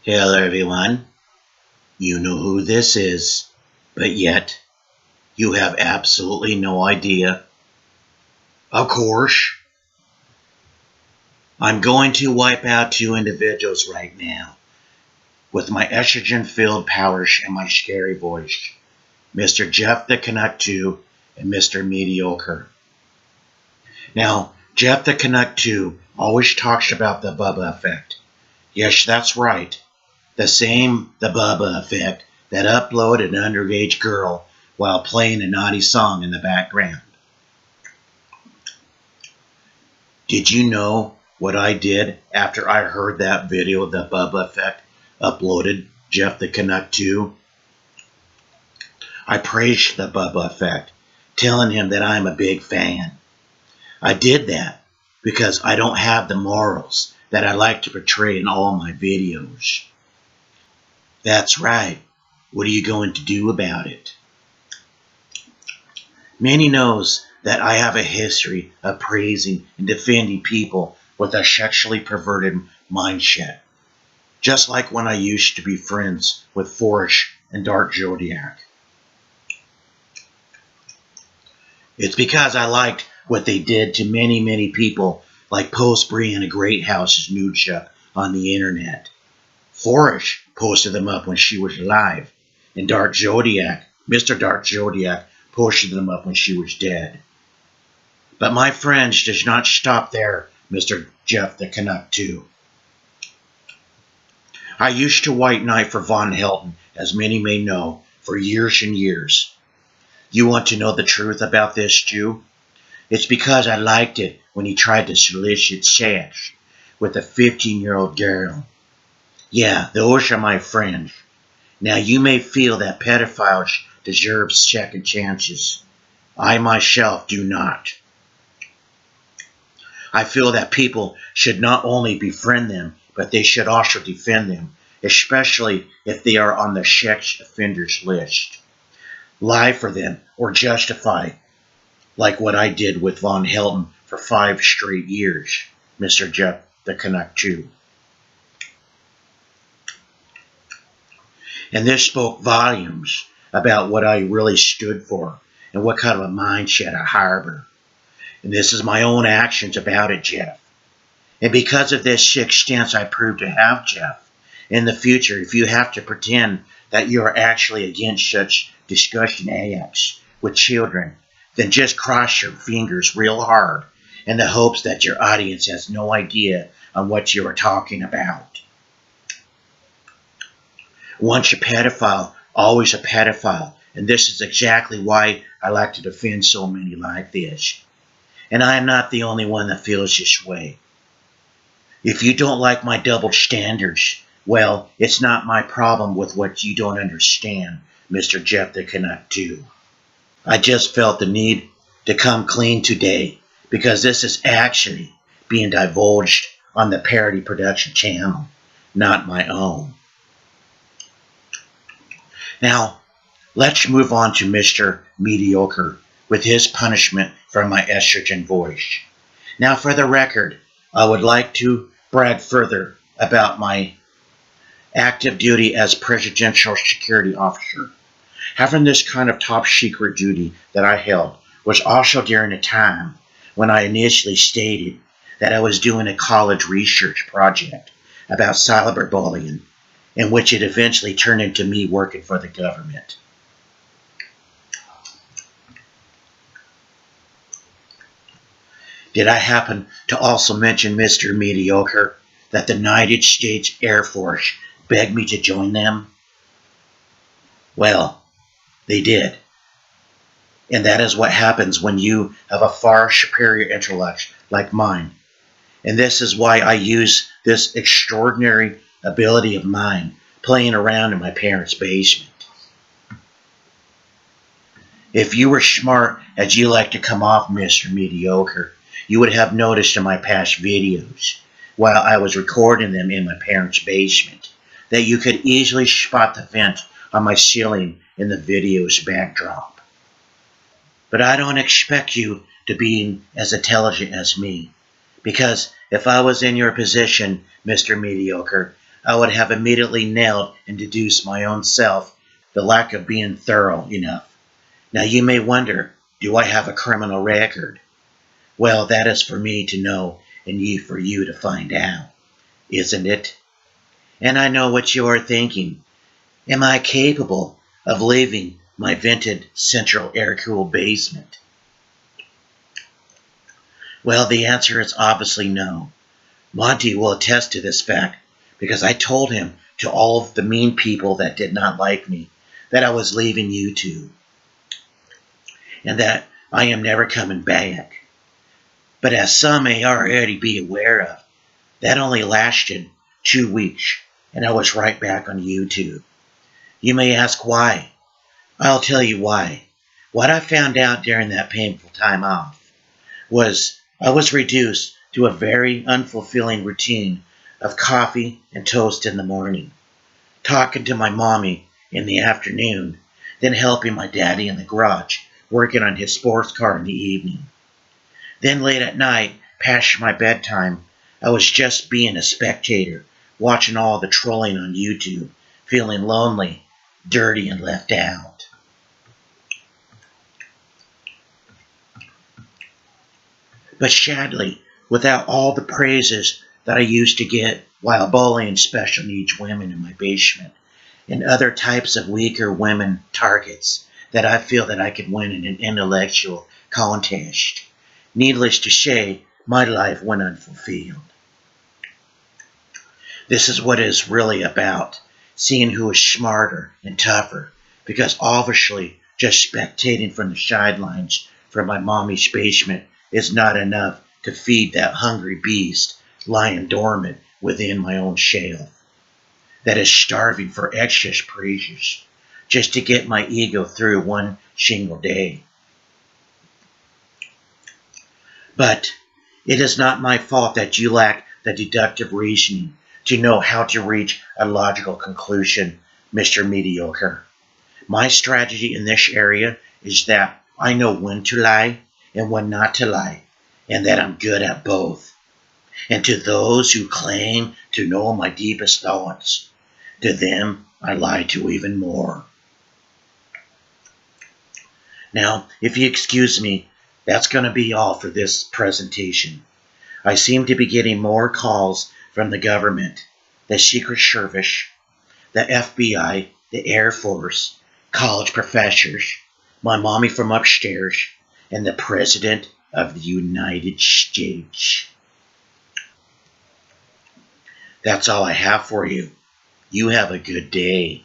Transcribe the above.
Hello everyone, you know who this is, but yet you have absolutely no idea. Of course, I'm going to wipe out two individuals right now with my estrogen-filled powers and my scary voice, Mr. JeffTheCanuck2 and Mr. Mediocre. Now, JeffTheCanuck2 always talks about the Bubba effect. Yes, that's right. The Bubba effect that uploaded an underage girl while playing a naughty song in the background. Did you know what I did after I heard that video of the Bubba effect uploaded, JeffTheCanuck2? I praised the Bubba effect, telling him that I'm a big fan. I did that because I don't have the morals that I like to portray in all my videos. That's right. What are you going to do about it? Many knows that I have a history of praising and defending people with a sexually perverted mindset. Just like when I used to be friends with Forrest and Dark Zodiac. It's because I liked what they did to many people, like post Brianna Greathouse's nude chuck on the internet. Forrest posted them up when she was alive, and Mr. Dark Zodiac, posted them up when she was dead. But my friends does not stop there, Mr. JeffTheCanuck2. I used to white knight for Von Helton, as many may know, for years and years. You want to know the truth about this too? It's because I liked it when he tried to solicit sex with a 15-year-old girl. Yeah, those are my friends. Now you may feel that pedophiles deserve second chances. I myself do not. I feel that people should not only befriend them, but they should also defend them, especially if they are on the sex offenders list. Lie for them or justify, like what I did with Von Helton for 5 straight years, Mr. JeffTheCanuck2. And this spoke volumes about what I really stood for and what kind of a mindset I harbor. And this is my own actions about it, Jeff. And because of this sixth sense I proved to have, Jeff, in the future, if you have to pretend that you are actually against such disgusting acts with children, then just cross your fingers real hard in the hopes that your audience has no idea on what you are talking about. Once a pedophile, always a pedophile. And this is exactly why I like to defend so many like this. And I am not the only one that feels this way. If you don't like my double standards, well, it's not my problem with what you don't understand, Mr. JeffTheCanuck2. I just felt the need to come clean today because this is actually being divulged on the Parody production channel, not my own. Now, let's move on to Mr. Mediocre with his punishment for my estrogen voice. Now, for the record, I would like to brag further about my active duty as presidential security officer. Having this kind of top secret duty that I held was also during a time when I initially stated that I was doing a college research project about cyberbullying, in which it eventually turned into me working for the government. Did I happen to also mention, Mr. Mediocre, that the United States Air Force begged me to join them? Well, they did. And that is what happens when you have a far superior intellect like mine. And this is why I use this extraordinary ability of mine playing around in my parents' basement. If you were smart as you like to come off, Mr. Mediocre, you would have noticed in my past videos, while I was recording them in my parents' basement, that you could easily spot the vent on my ceiling in the video's backdrop. But I don't expect you to be as intelligent as me, because if I was in your position, Mr. Mediocre, I would have immediately nailed and deduced my own self the lack of being thorough enough. Now you may wonder, do I have a criminal record? Well, that is for me to know and for you to find out, isn't it? And I know what you are thinking. Am I capable of leaving my vented central air-cooled basement? Well, the answer is obviously no. Monty will attest to this fact because I told him to all of the mean people that did not like me that I was leaving YouTube and that I am never coming back. But as some may already be aware of, that only lasted 2 weeks and I was right back on YouTube. You may ask why. I'll tell you why. What I found out during that painful time off was I was reduced to a very unfulfilling routine of coffee and toast in the morning, talking to my mommy in the afternoon, then helping my daddy in the garage, working on his sports car in the evening. Then late at night, past my bedtime, I was just being a spectator, watching all the trolling on YouTube, feeling lonely, dirty, and left out. But sadly, without all the praises that I used to get while bullying special needs women in my basement and other types of weaker women targets that I feel that I could win in an intellectual contest, needless to say, my life went unfulfilled. This is what it is really about, seeing who is smarter and tougher, because obviously just spectating from the sidelines from my mommy's basement is not enough to feed that hungry beast lying dormant within my own shell that is starving for excess praises just to get my ego through one single day. But it is not my fault that you lack the deductive reasoning to know how to reach a logical conclusion, Mr. Mediocre. My strategy in this area is that I know when to lie and when not to lie, and that I'm good at both. And to those who claim to know my deepest thoughts, to them I lie to even more. Now, if you excuse me, that's going to be all for this presentation. I seem to be getting more calls from the government, the Secret Service, the FBI, the Air Force, college professors, my mommy from upstairs, and the President of the United States. That's all I have for you. You have a good day.